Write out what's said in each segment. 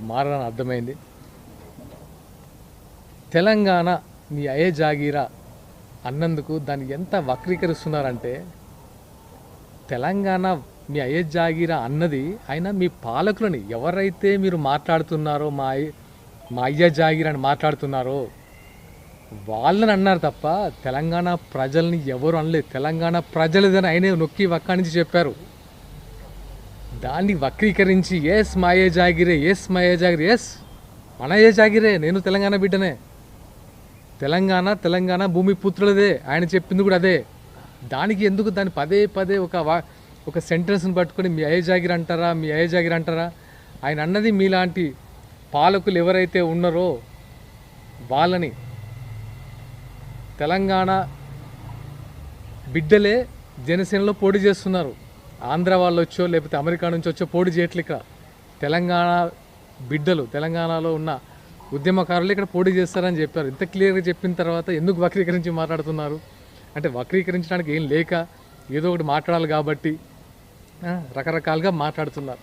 మారని అర్థమైంది. తెలంగాణ మీ అయ్యే జాగీరా అన్నందుకు దాన్ని ఎంత వక్రీకరిస్తున్నారంటే, తెలంగాణ మీ అయ్యే జాగీరా అన్నది ఆయన మీ పాలకులని ఎవరైతే మీరు మాట్లాడుతున్నారో మా అయ్య జాగీరా అని మాట్లాడుతున్నారో వాళ్ళని అన్నారు తప్ప తెలంగాణ ప్రజల్ని ఎవరు అనలేదు. తెలంగాణ ప్రజలదని ఆయనే నొక్కి వక్కానించి చెప్పారు. దాన్ని వక్రీకరించి ఎస్ మా అయ్యే జాగిరే, ఎస్ మా అయ్యే జాగిరే, ఎస్ మన అయ్యే జాగిరే, నేను తెలంగాణ బిడ్డనే, తెలంగాణ భూమి పుత్రులదే, ఆయన చెప్పింది కూడా అదే. దానికి ఎందుకు దాన్ని పదే పదే ఒక సెంటెన్స్ని పట్టుకొని మీ అయ్యే జాగిరి అంటారా, మీ అయ్యే జాగిరి అంటారా? ఆయన అన్నది మీలాంటి పాలకులు ఎవరైతే ఉన్నారో వాళ్ళని, తెలంగాణ బిడ్డలే జనసేనలో పోటీ చేస్తున్నారు. ఆంధ్ర వాళ్ళు వచ్చో లేకపోతే అమెరికా నుంచి వచ్చో పోటీ చేయట్లే. ఇక్కడ తెలంగాణ బిడ్డలు, తెలంగాణలో ఉన్న ఉద్యమకారులు ఇక్కడ పోటీ చేస్తారని చెప్పారు. ఇంత క్లియర్గా చెప్పిన తర్వాత ఎందుకు వక్రీకరించి మాట్లాడుతున్నారు? అంటే వక్రీకరించడానికి ఏం లేక ఏదో ఒకటి మాట్లాడాలి కాబట్టి రకరకాలుగా మాట్లాడుతున్నారు.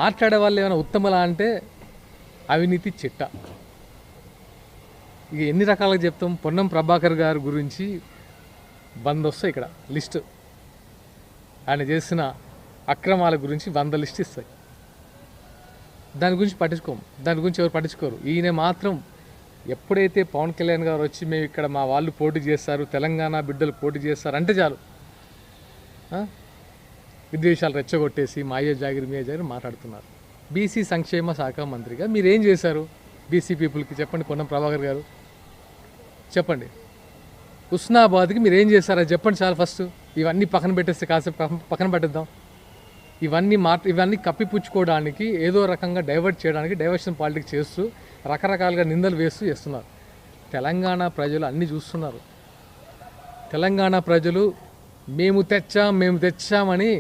మాట్లాడే వాళ్ళు ఏమైనా ఉత్తమలా అంటే అవినీతి చిట్ట. ఇక ఎన్ని రకాలుగా చెప్తాం? పొన్నం ప్రభాకర్ గారి గురించి 100 వస్తాయి ఇక్కడ లిస్టు. ఆయన చేసిన అక్రమాల గురించి 100 లిస్ట్ ఇస్తాయి. దాని గురించి పట్టించుకోము, దాని గురించి ఎవరు పట్టించుకోరు. ఈయన మాత్రం ఎప్పుడైతే పవన్ కళ్యాణ్ గారు వచ్చి మేము ఇక్కడ మా వాళ్ళు పోటీ చేస్తారు, తెలంగాణ బిడ్డలు పోటీ చేస్తారు అంటే చాలు విద్వేషాలు రెచ్చగొట్టేసి మా అయ్యే జాగిరి మీ అయ్యే జాగిరి మాట్లాడుతున్నారు. బీసీ సంక్షేమ శాఖ మంత్రిగా మీరు ఏం చేశారు బీసీ పీపుల్కి? చెప్పండి పొన్నం ప్రభాకర్ గారు, చెప్పండి. హుస్నాబాద్కి మీరు ఏం చేశారో చెప్పండి చాలు. ఫస్ట్ ఇవన్నీ పక్కన పెట్టేస్తే కాసేపు పక్కన పెట్టేద్దాం. ఇవన్నీ కప్పిపుచ్చుకోవడానికి, ఏదో రకంగా డైవర్ట్ చేయడానికి డైవర్షన్ పాలిటిక్స్ చేస్తూ రకరకాలుగా నిందలు వేస్తూ చేస్తున్నారు. తెలంగాణ ప్రజలు అన్నీ చూస్తున్నారు. తెలంగాణ ప్రజలు మేము తెచ్చామని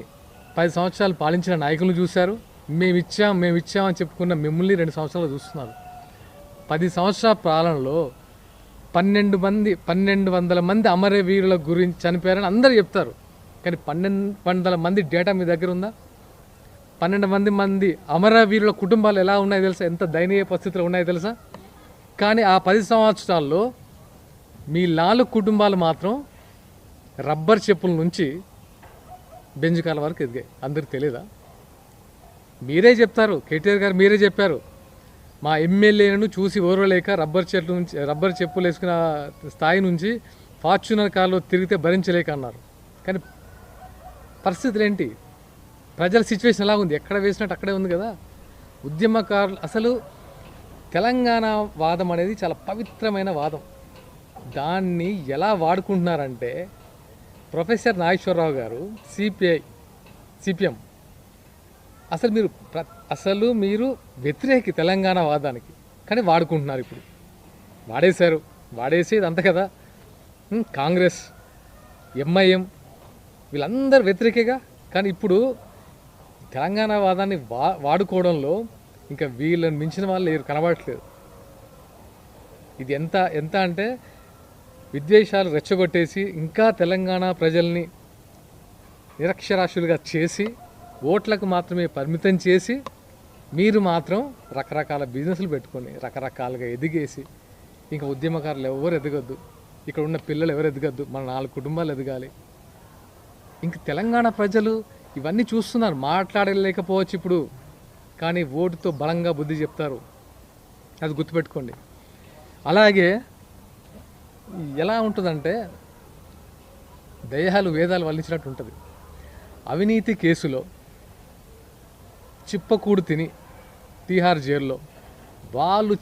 10 సంవత్సరాలు పాలించిన నాయకులను చూశారు. మేము ఇచ్చామని చెప్పుకున్న మిమ్మల్ని 2 సంవత్సరాలు చూస్తున్నారు. 10 సంవత్సరాల పాలనలో 1200 మంది అమరవీరుల గురించి చనిపోయారని అందరూ చెప్తారు. కానీ 1200 మంది డేటా మీ దగ్గర ఉందా? 12 మంది అమరవీరుల కుటుంబాలు ఎలా ఉన్నాయో తెలుసా? ఎంత దయనీయ పరిస్థితులు ఉన్నాయో తెలుసా? కానీ ఆ 10 సంవత్సరాల్లో మీ 4 కుటుంబాలు మాత్రం రబ్బర్ చెప్పుల నుంచి బెంజ్ కాల వరకు ఎదిగాయి. అందరికి తెలియదా? మీరే చెప్తారు, కేటీఆర్ గారు మీరే చెప్పారు, మా ఎమ్మెల్యేలను చూసి ఓర్వలేక రబ్బర్ చెప్పులు వేసుకున్న స్థాయి నుంచి ఫార్చ్యూనర్ కార్లో తిరిగితే భరించలేక అన్నారు. కానీ పరిస్థితులు ఏంటి? ప్రజల సిచ్యువేషన్ ఎలా ఉంది? ఎక్కడ వేసినట్టు అక్కడే ఉంది కదా. ఉద్యమకారులు అసలు తెలంగాణ వాదం అనేది చాలా పవిత్రమైన వాదం. దాన్ని ఎలా వాడుకుంటున్నారంటే, ప్రొఫెసర్ నాగేశ్వరరావు గారు సిపిఎం అసలు మీరు వ్యతిరేకి తెలంగాణ వాదానికి, కానీ వాడుకుంటున్నారు. ఇప్పుడు వాడేసేది అంత కదా. కాంగ్రెస్, ఎంఐఎం వీళ్ళందరూ వ్యతిరేకేగా. కానీ ఇప్పుడు తెలంగాణ వాదాన్ని వాడుకోవడంలో ఇంకా వీళ్ళని మించిన వాళ్ళు లేరు, కనబడట్లేదు. ఇది ఎంత అంటే విద్వేషాలు రెచ్చగొట్టేసి ఇంకా తెలంగాణ ప్రజల్ని నిరక్షరాస్యులుగా చేసి ఓట్లకు మాత్రమే పరిమితం చేసి మీరు మాత్రం రకరకాల బిజినెస్లు పెట్టుకొని రకరకాలుగా ఎదిగేసి ఇంకా ఉద్యమకారులు ఎవరు ఎదగద్దు, ఇక్కడ ఉన్న పిల్లలు ఎవరు ఎదగద్దు, మన 4 కుటుంబాలు ఎదగాలి. ఇంక తెలంగాణ ప్రజలు ఇవన్నీ చూస్తున్నారు. మాట్లాడలేకపోవచ్చు ఇప్పుడు, కానీ ఓటుతో బలంగా బుద్ధి చెప్తారు. అది గుర్తుపెట్టుకోండి. అలాగే ఎలా ఉంటుందంటే దయ్యాలు వేదాలు వల్లించినట్టు ఉంటుంది. అవినీతి కేసులో చిప్పకూడు తిని తీహార్ జైల్లో వాళ్ళు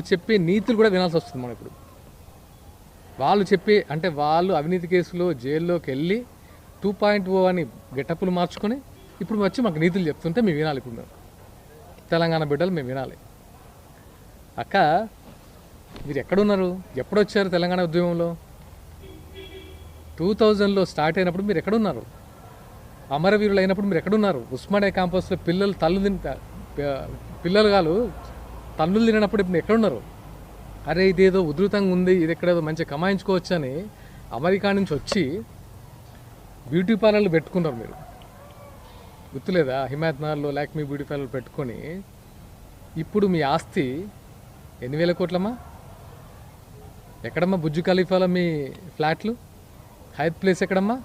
చెప్పే నీతులు కూడా వినాల్సి వస్తుంది. మనం ఇప్పుడు వాళ్ళు అవినీతి కేసులో జైల్లోకి వెళ్ళి 2.0 అని గెటప్పులు మార్చుకొని ఇప్పుడు వచ్చి మాకు నీతులు చెప్తుంటే మేము వినాలి. ఇప్పుడు మేము తెలంగాణ బిడ్డలు మేము వినాలి. అక్క మీరు ఎక్కడున్నారు? ఎప్పుడొచ్చారు తెలంగాణ ఉద్యమంలో? 2000లో స్టార్ట్ అయినప్పుడు మీరు ఎక్కడున్నారు? అమరవీరులు అయినప్పుడు మీరు ఎక్కడున్నారు? ఉస్మానియా క్యాంపస్లో తల్లులు తినప్పుడు ఇప్పుడు ఎక్కడున్నారు? అరే ఇదేదో ఉధృతంగా ఉంది, ఇది ఎక్కడేదో మంచిగా కమాయించుకోవచ్చు అని అమెరికా నుంచి వచ్చి బ్యూటీ పార్లర్లు పెట్టుకున్నారు. మీరు గుర్తులేదా? హిమాయత్ నగర్లో లాక్మీ బ్యూటీ పార్లర్ పెట్టుకొని ఇప్పుడు మీ ఆస్తి ఎన్ని వేల కోట్లమ్మా? ఎక్కడమ్మా బుజ్జు ఖలీఫాలో మీ ఫ్లాట్లు? హైత్ ప్లేస్ ఎక్కడమ్మా?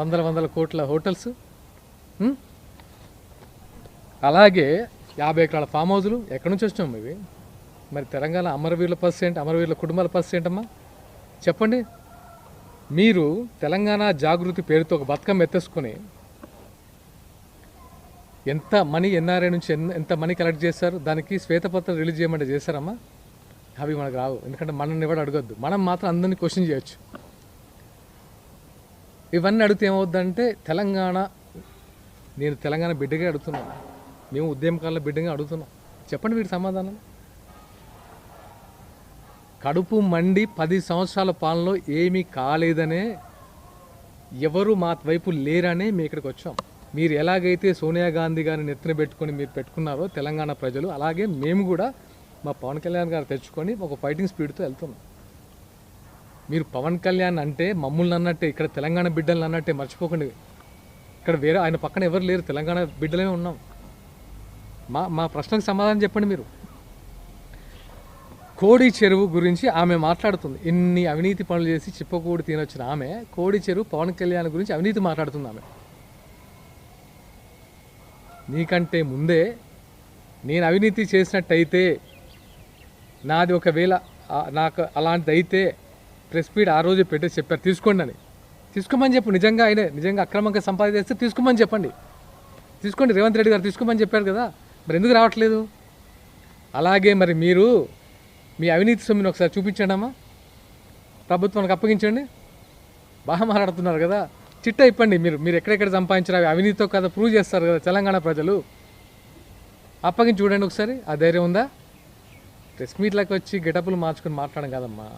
వందల కోట్ల హోటల్స్. అలాగే 50 ఎకరాల ఫామ్ హౌజులు ఎక్కడి నుంచి వచ్చినాం ఇవి? మరి తెలంగాణ అమరవీరుల పర్సెంట్, అమరవీరుల కుటుంబాల పర్సెంట్ అమ్మా చెప్పండి. మీరు తెలంగాణ జాగృతి పేరుతో ఒక బతుకమ్మ ఎత్తేసుకొని ఎంత మనీ ఎన్ఆర్ఐ నుంచి ఎంత మనీ కలెక్ట్ చేశారు? దానికి శ్వేతపత్రం రిలీజ్ చేయమంటే చేశారమ్మా? అవి మనకు రావు, ఎందుకంటే మనల్ని ఎవరు అడగొద్దు. మనం మాత్రం అందరినీ క్వశ్చన్ చేయొచ్చు. ఇవన్నీ అడిగితే ఏమవుద్దంటే నేను తెలంగాణ బిడ్డగా అడుగుతున్నాను, మేము ఉద్యమకాల బిడ్డగా అడుగుతున్నాం. చెప్పండి వీటి సమాధానం. కడుపు మండి 10 సంవత్సరాల పాలనలో ఏమీ కాలేదనే, ఎవరు మా వైపు లేరనే మేము ఇక్కడికి వచ్చాం. మీరు ఎలాగైతే సోనియా గాంధీ గారిని నెత్తిన పెట్టుకొని మీరు పెట్టుకున్నారో తెలంగాణ ప్రజలు, అలాగే మేము కూడా మా పవన్ కళ్యాణ్ గారు తెచ్చుకొని ఒక ఫైటింగ్ స్పీడ్తో వెళ్తున్నాం. మీరు పవన్ కళ్యాణ్ అంటే మమ్మల్ని అన్నట్టే, ఇక్కడ తెలంగాణ బిడ్డలను అన్నట్టే మర్చిపోకండి. ఇక్కడ వేరే ఆయన పక్కన ఎవరు లేరు, తెలంగాణ బిడ్డలే ఉన్నాం. మా ప్రశ్నకు సమాధానం చెప్పండి మీరు. కోడి చెరువు గురించి ఆమె మాట్లాడుతుంది. ఇన్ని అవినీతి పనులు చేసి చిప్పకూడి తినొచ్చిన ఆమె కోడి చెరువు పవన్ కళ్యాణ్ గురించి అవినీతి మాట్లాడుతుంది. ఆమె నీకంటే ముందే నేను అవినీతి చేసినట్టయితే, నాది ఒకవేళ నాకు అలాంటిది అయితే ప్రెస్ మీట్ ఆ రోజు పెట్టి చెప్పారు తీసుకోండి అని. తీసుకోమని చెప్పు. నిజంగా అక్రమంగా సంపాదిస్తే తీసుకోమని చెప్పండి. తీసుకోండి, రేవంత్ రెడ్డి గారు తీసుకోమని చెప్పారు కదా, మరి ఎందుకు రావట్లేదు? అలాగే మరి మీరు మీ అవినీతి సొమ్ముని ఒకసారి చూపించండి అమ్మా, ప్రభుత్వానికి అప్పగించండి. బాగా మాట్లాడుతున్నారు కదా, చిట్టా ఇప్పండి. మీరు ఎక్కడెక్కడ సంపాదించారు అవి అవినీతితో కదా ప్రూవ్ చేస్తారు కదా తెలంగాణ ప్రజలు. అప్పగించి చూడండి ఒకసారి. ఆ ధైర్యం ఉందా? ప్రెస్ మీట్లకు వచ్చి గెటప్లు మార్చుకొని మాట్లాడడం కాదమ్మా.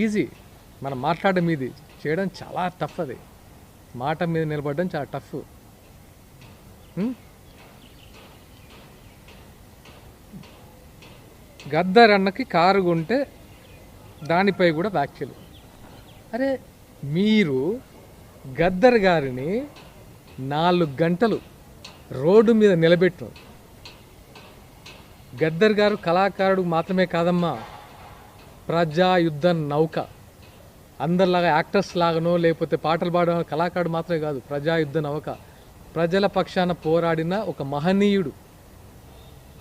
ఈజీ, మనం మాట్లాడడం ఇది, చేయడం చాలా టఫ్. అది మాట మీద నిలబడడం చాలా టఫ్. గద్దర్ అన్నకి కారు కొంటే దానిపై కూడా వ్యాఖ్యలు. అరే మీరు గద్దర్ గారిని 4 గంటలు రోడ్డు మీద నిలబెట్టారు. గద్దర్ గారు కళాకారుడు మాత్రమే కాదమ్మా, ప్రజాయుద్ధ నౌక. అందరిలాగా యాక్టర్స్ లాగానో లేకపోతే పాటలు పాడడం కళాకారుడు మాత్రమే కాదు, ప్రజాయుద్ధ నౌక. ప్రజల పక్షాన పోరాడిన ఒక మహనీయుడు.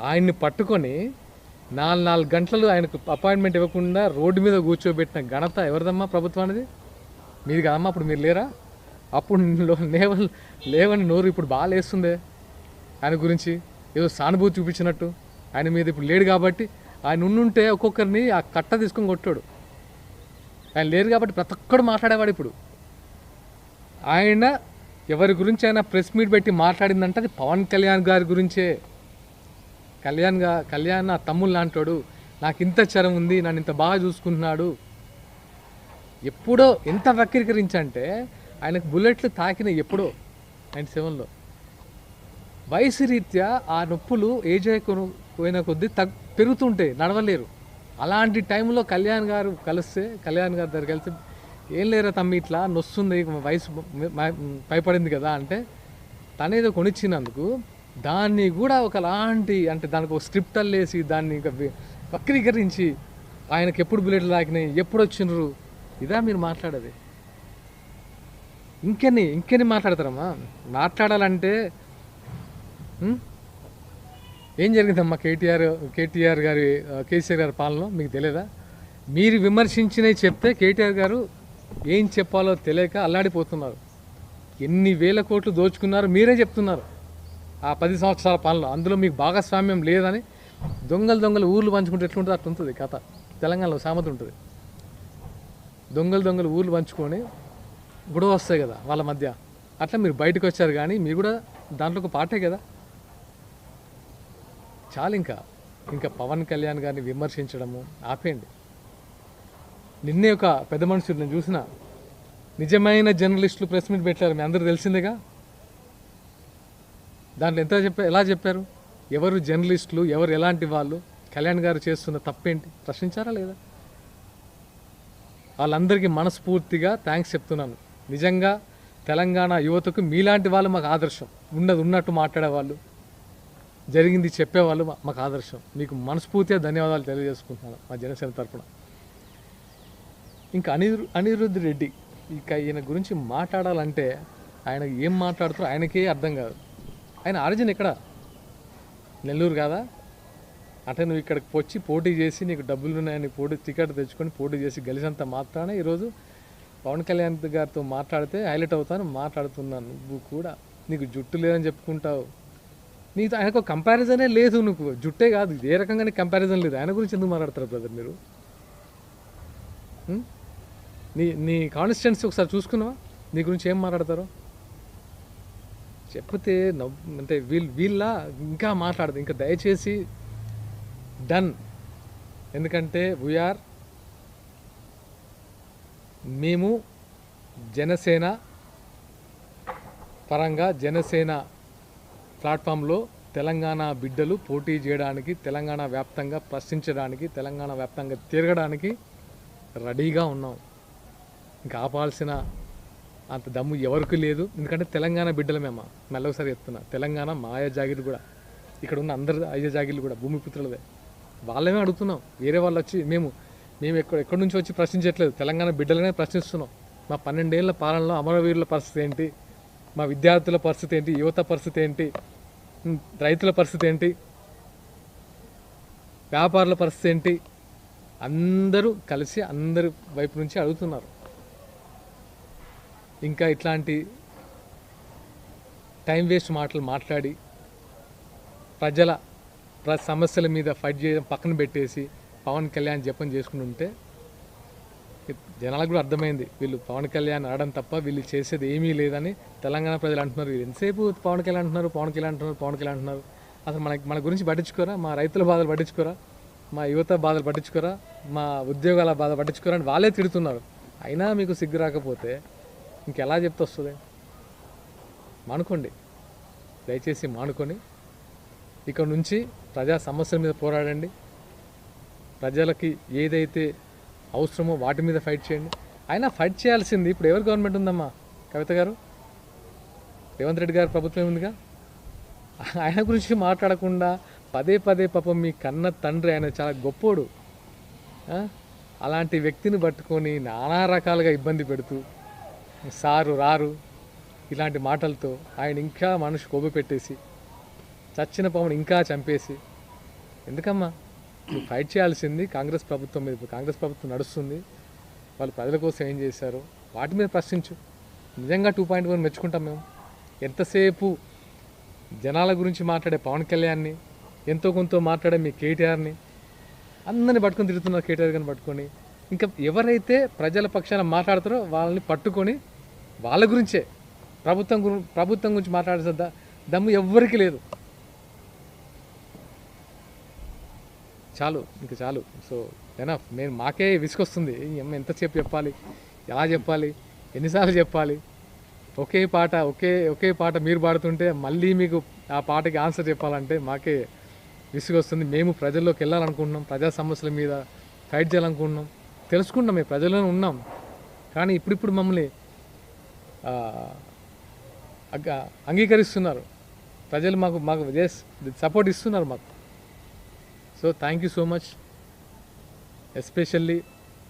ఆయన్ని పట్టుకొని 4 గంటలు ఆయనకు అపాయింట్మెంట్ ఇవ్వకుండా రోడ్డు మీద కూర్చోబెట్టిన ఘనత ఎవరిదమ్మా? ప్రభుత్వానిది, మీది కదమ్మా. అప్పుడు మీరు లేరా? అప్పుడు లేవని నోరు ఇప్పుడు బాగా లేస్తుందే ఆయన గురించి, ఏదో సానుభూతి చూపించినట్టు. ఆయన మీద ఇప్పుడు లేడు కాబట్టి, ఆయన ఉండుంటే ఒక్కొక్కరిని ఆ కట్ట తీసుకొని కొట్టాడు. ఆయన లేరు కాబట్టి ప్రతి ఒక్కడు మాట్లాడేవాడు. ఇప్పుడు ఆయన ఎవరి గురించి అయినా ప్రెస్ మీట్ పెట్టి మాట్లాడిందంటే అది పవన్ కళ్యాణ్ గారి గురించే. కళ్యాణ్ నా తమ్ముళ్ళు లాంటాడు, నాకు ఇంత చరం ఉంది, నన్ను ఇంత బాగా చూసుకుంటున్నాడు. ఎప్పుడో ఎంత వక్రీకరించంటే ఆయనకు బుల్లెట్లు తాకిన ఎప్పుడో 97లో. వయసు రీత్యా ఆ నొప్పులు ఏజ్ అయిపోయిన కొద్దీ పెరుగుతుంటాయి, నడవలేరు. అలాంటి టైంలో కళ్యాణ్ గారు దగ్గరికి వెళ్తే, ఏం లేరా తమ్మి ఇట్లా నొస్తుంది, వయసు పైపడింది కదా అంటే, తనేదో కొనిచ్చినందుకు దాన్ని కూడా ఒకలాంటి అంటే దానికి ఒక స్క్రిప్ట్ అల్లేసి దాన్ని ఇంకా వక్రీకరించి ఆయనకు ఎప్పుడు బుల్లెట్లు తాకినాయి, ఎప్పుడు వచ్చిండ్రు, ఇదా మీరు మాట్లాడేది? ఇంకెన్ని మాట్లాడతారమ్మా? మాట్లాడాలంటే ఏం జరిగిందమ్మా కేసీఆర్ గారి పాలనలో మీకు తెలియదా? మీరు విమర్శించినవి చెప్తే కేటీఆర్ గారు ఏం చెప్పాలో తెలియక అల్లాడిపోతున్నారు. ఎన్ని వేల కోట్లు దోచుకున్నారు మీరే చెప్తున్నారు ఆ 10 సంవత్సరాల పాలనలో. అందులో మీకు భాగస్వామ్యం లేదని దొంగలు ఊర్లు పంచుకుంటే ఎట్లుంటుంది అట్లా ఉంటుంది కథ. తెలంగాణలో సామెత ఉంటుంది, దొంగలు ఊర్లు పంచుకొని గొడవ వస్తాయి కదా వాళ్ళ మధ్య. అట్లా మీరు బయటకు వచ్చారు, కానీ మీరు కూడా దాంట్లో ఒక పార్టే కదా. చాలు ఇంకా పవన్ కళ్యాణ్ గారిని విమర్శించడము ఆపేయండి. నిన్నే ఒక పెద్ద మనుషులు నేను చూసిన, నిజమైన జర్నలిస్టులు ప్రెస్ మీట్ పెట్టారు, మీ అందరూ తెలిసిందేగా. దాంట్లో ఎలా చెప్పారు, ఎవరు జర్నలిస్టులు, ఎవరు ఎలాంటి వాళ్ళు, కళ్యాణ్ గారు చేస్తున్న తప్పేంటి ప్రశ్నించారా లేదా? వాళ్ళందరికీ మనస్ఫూర్తిగా థ్యాంక్స్ చెప్తున్నాను. నిజంగా తెలంగాణ యువతకు మీలాంటి వాళ్ళు మాకు ఆదర్శం. ఉన్నది ఉన్నట్టు మాట్లాడేవాళ్ళు, జరిగింది చెప్పేవాళ్ళు మాకు ఆదర్శం. మీకు మనస్ఫూర్తిగా ధన్యవాదాలు తెలియజేసుకుంటున్నాను మా జనసేన తరఫున. ఇంకా అనిరుద్ధ్ రెడ్డి, ఇక ఈయన గురించి మాట్లాడాలంటే ఆయన ఏం మాట్లాడుతారో ఆయనకే అర్థం కాదు. ఆయన ఆరిజిన్ ఎక్కడ? నెల్లూరు కాదా? అంటే నువ్వు ఇక్కడికి వచ్చి పోటీ చేసి నీకు డబ్బులు ఉన్నాయని టికెట్ తెచ్చుకొని పోటీ చేసి గెలిచినంత మాత్రాన ఈరోజు పవన్ కళ్యాణ్ గారితో మాట్లాడితే హైలైట్ అవుతాను మాట్లాడుతున్నాను. నువ్వు కూడా నీకు జుట్టు లేదని చెప్పుకుంటావు. నీతో ఆయనకు కంపారిజనే లేదు. నువ్వు జుట్టే కాదు, ఏ రకంగానే కంపారిజన్ లేదు. ఆయన గురించి ఎందుకు మాట్లాడతారు బ్రదర్ మీరు? నీ కాన్స్టిట్యున్సీ ఒకసారి చూసుకున్నావా? నీ గురించి ఏం మాట్లాడతారో చెప్తే అంటే వీళ్ళ ఇంకా మాట్లాడదు. ఇంకా దయచేసి డన్. ఎందుకంటే మేము జనసేన పరంగా జనసేన ప్లాట్ఫామ్లో తెలంగాణ బిడ్డలు పోటీ చేయడానికి, తెలంగాణ వ్యాప్తంగా ప్రశ్నించడానికి, తెలంగాణ వ్యాప్తంగా తిరగడానికి రెడీగా ఉన్నాం. ఇంకా ఆపాల్సిన అంత దమ్ము ఎవరికి లేదు. ఎందుకంటే తెలంగాణ బిడ్డలమేమా. మళ్ళొకసారి చెప్తున్నా, తెలంగాణ మా అయ్య జాగిర్లు కూడా, ఇక్కడ ఉన్న అందరి అయ్య జాగిర్లు కూడా భూమిపుత్రులదే. వాళ్ళమే అడుగుతున్నాం. వేరే వాళ్ళు వచ్చి మేము ఎక్కడి నుంచి వచ్చి ప్రశ్నించట్లేదు. తెలంగాణ బిడ్డలనే ప్రశ్నిస్తున్నాం. మా 12 ఏళ్ల పాలనలో అమరవీరుల పరిస్థితి ఏంటి, మా విద్యార్థుల పరిస్థితి ఏంటి, యువత పరిస్థితి ఏంటి, రైతుల పరిస్థితి ఏంటి, వ్యాపారుల పరిస్థితి ఏంటి, అందరూ కలిసి అందరి వైపు నుంచి అడుగుతున్నారు. ఇంకా ఇట్లాంటి టైం వేస్ట్ మాటలు మాట్లాడి ప్రజల సమస్యల మీద ఫైట్ చేయడం పక్కన పెట్టేసి పవన్ కళ్యాణ్ జపం చేసుకుని ఉంటే జనాలకు కూడా అర్థమైంది. వీళ్ళు పవన్ కళ్యాణ్ ఆడడం తప్ప వీళ్ళు చేసేది ఏమీ లేదని తెలంగాణ ప్రజలు అంటున్నారు. ఎంతసేపు పవన్ కళ్యాణ్ అంటున్నారు. అసలు మన గురించి పట్టించుకోరా? మా రైతుల బాధలు పట్టించుకోరా? మా యువత బాధలు పట్టించుకోరా? మా ఉద్యోగాల బాధ పట్టించుకోరా అని వాళ్ళే తిడుతున్నారు. అయినా మీకు సిగ్గు రాకపోతే ఇంకెలా చెప్తే వస్తుంది? మానుకోండి, దయచేసి మానుకొని ఇక్కడ నుంచి ప్రజా సమస్యల మీద పోరాడండి. ప్రజలకి ఏదైతే అవసరమో వాటి మీద ఫైట్ చేయండి. అయినా ఫైట్ చేయాల్సింది ఇప్పుడు ఎవరు గవర్నమెంట్ ఉందమ్మా? కవిత గారు, రేవంత్ రెడ్డి గారు ప్రభుత్వం ఉందిగా. ఆయన గురించి మాట్లాడకుండా పదే పాపం మీ కన్న తండ్రి ఆయన చాలా గొప్పోడు. అలాంటి వ్యక్తిని పట్టుకొని నానా రకాలుగా ఇబ్బంది పెడుతూ సారు రారు ఇలాంటి మాటలతో ఆయన ఇంకా మనిషి కొవ్వు పెట్టేసి చచ్చిన పవన్ ఇంకా చంపేసి ఎందుకమ్మా? నువ్వు ఫైట్ చేయాల్సింది కాంగ్రెస్ ప్రభుత్వం మీద. కాంగ్రెస్ ప్రభుత్వం నడుస్తుంది, వాళ్ళు ప్రజల కోసం ఏం చేశారో వాటి మీద ప్రశ్నించు. నిజంగా 2.1 మెచ్చుకుంటాం మేము. ఎంతసేపు జనాల గురించి మాట్లాడే పవన్ కళ్యాణ్ని, ఎంతో కొంత మాట్లాడే మీ కేటీఆర్ని అందరిని పట్టుకొని తిరుగుతున్నారు. కేటీఆర్ గారిని పట్టుకొని ఇంకా ఎవరైతే ప్రజల పక్షాన మాట్లాడతారో వాళ్ళని పట్టుకొని వాళ్ళ గురించే ప్రభుత్వం గురించి మాట్లాడే దమ్ము ఎవ్వరికి లేదు. చాలు, ఇంకా చాలు. So enough. మాకే విసుకొస్తుంది. ఎంతసేపు చెప్పాలి, ఎలా చెప్పాలి, ఎన్నిసార్లు చెప్పాలి? ఒకే పాట మీరు పాడుతుంటే మళ్ళీ మీకు ఆ పాటకి ఆన్సర్ చెప్పాలంటే మాకే విసుగొస్తుంది. మేము ప్రజల్లోకి వెళ్ళాలనుకుంటున్నాం, ప్రజా సమస్యల మీద ఫైట్ చేయాలనుకుంటున్నాం, తెలుసుకుంటాం. మేము ప్రజల్లోనే ఉన్నాం. కానీ ఇప్పుడు మమ్మల్ని అంగీకరిస్తున్నారు ప్రజలు, మాకు సపోర్ట్ ఇస్తున్నారు మాకు. So thank you so much. Especially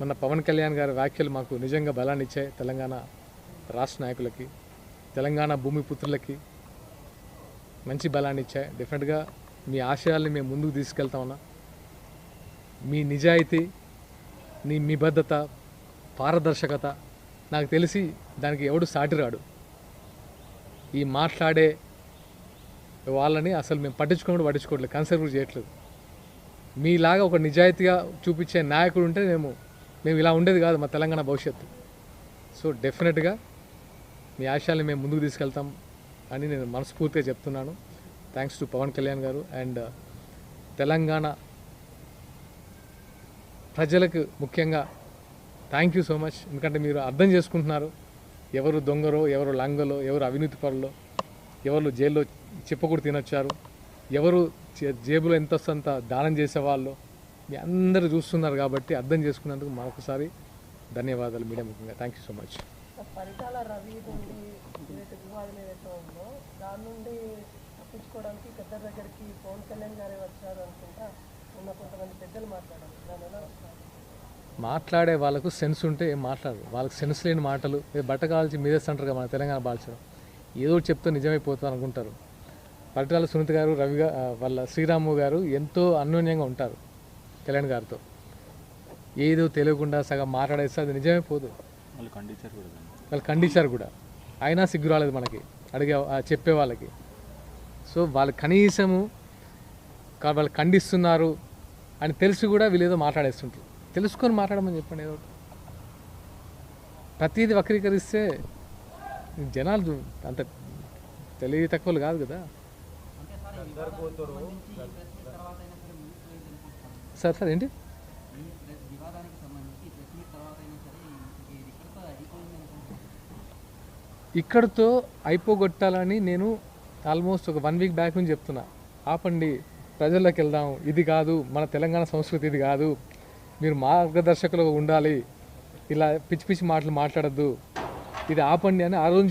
మన పవన్ కళ్యాణ్ గారి వ్యాఖ్యలు మాకు నిజంగా బలాన్ని ఇచ్చాయి. తెలంగాణ రాష్ట్ర నాయకులకి, తెలంగాణ భూమిపుత్రులకి మంచి బలాన్ని ఇచ్చాయి. డెఫినెట్గా మీ ఆశయాల్ని మేము ముందుకు తీసుకెళ్తామన్నా. మీ నిజాయితీ, మీ నిబద్ధత, పారదర్శకత నాకు తెలిసి దానికి ఎవడు సాటిరాడు. ఈ మాట్లాడే వాళ్ళని అసలు మేము పట్టించుకోవట్లేదు, కన్సిడర్ చేయట్లేదు. మీలాగా ఒక నిజాయితీగా చూపించే నాయకుడు ఉంటే మేము ఇలా ఉండేది కాదు మా తెలంగాణ భవిష్యత్తు. సో డెఫినెట్గా మీ ఆశయాల్ని మేము ముందుకు తీసుకెళ్తాం అని నేను మనస్ఫూర్తిగా చెప్తున్నాను. థ్యాంక్స్ టు పవన్ కళ్యాణ్ గారు. అండ్ తెలంగాణ ప్రజలకు ముఖ్యంగా థ్యాంక్ యూ సో మచ్. ఎందుకంటే మీరు అర్థం చేసుకుంటున్నారు ఎవరు దొంగరో, ఎవరు లంగలో, ఎవరు అవినీతి పరులో, ఎవరు జైల్లో చెప్పకూడదు తినొచ్చారు, ఎవరు జేబులో ఎంత వస్తుందంత దానం చేసేవాళ్ళు మీ అందరూ చూస్తున్నారు. కాబట్టి అర్థం చేసుకున్నందుకు మరొకసారి ధన్యవాదాలు మీడియా ముఖ్యంగా. Thank you so much. ఏదైతే వివాదం ఏదైతే ఉందో దాని నుండి తప్పించుకోవడానికి పెద్దల దగ్గరికి పవన్ కళ్యాణ్ గారే వచ్చారు అనుకుంటా ఉన్న కొంతమంది పెద్దలు మాట్లాడారు. దాని ఎలా వస్తారు? మాట్లాడే వాళ్ళకు సెన్స్ ఉంటే ఏం మాట్లాడరు. వాళ్ళకి సెన్స్ లేని మాటలు బట్ట కాల్చి మీదేస్తుంటారు కదా మన తెలంగాణ భాషలో. ఏదో ఒకటి చెప్తే నిజమైపోతుంది అనుకుంటారు. పరిటాల సునీత గారు వాళ్ళ శ్రీరాము గారు ఎంతో అన్యోన్యంగా ఉంటారు కళ్యాణ్ గారితో. ఏదో తెలియకుండా సగం మాట్లాడేస్తే అది నిజమైపోదు. వాళ్ళు ఖండించారు కూడా, అయినా సిగ్గు రాలేదు మనకి చెప్పే వాళ్ళకి. సో వాళ్ళు కనీసము వాళ్ళు ఖండిస్తున్నారు అని తెలిసి కూడా వీళ్ళు ఏదో మాట్లాడేస్తుంటారు. తెలుసుకొని మాట్లాడమని చెప్పండి. ఏదో ప్రతిదీ వక్రీకరిస్తే జనాలు అంత తెలివి తక్కువలు కాదు కదా. సార్ ఏంటి ఇక్కడితో అయిపోగొట్టాలని నేను ఆల్మోస్ట్ ఒక 1 వీక్ బ్యాక్ నుంచి చెప్తున్నా. ఆపండి, ప్రజల్లోకి వెళ్దాం, ఇది కాదు మన తెలంగాణ సంస్కృతి, ఇది కాదు, మీరు మార్గదర్శకులుగా ఉండాలి, ఇలా పిచ్చి పిచ్చి మాటలు మాట్లాడద్దు, ఇది ఆపండి అని ఆ రోజు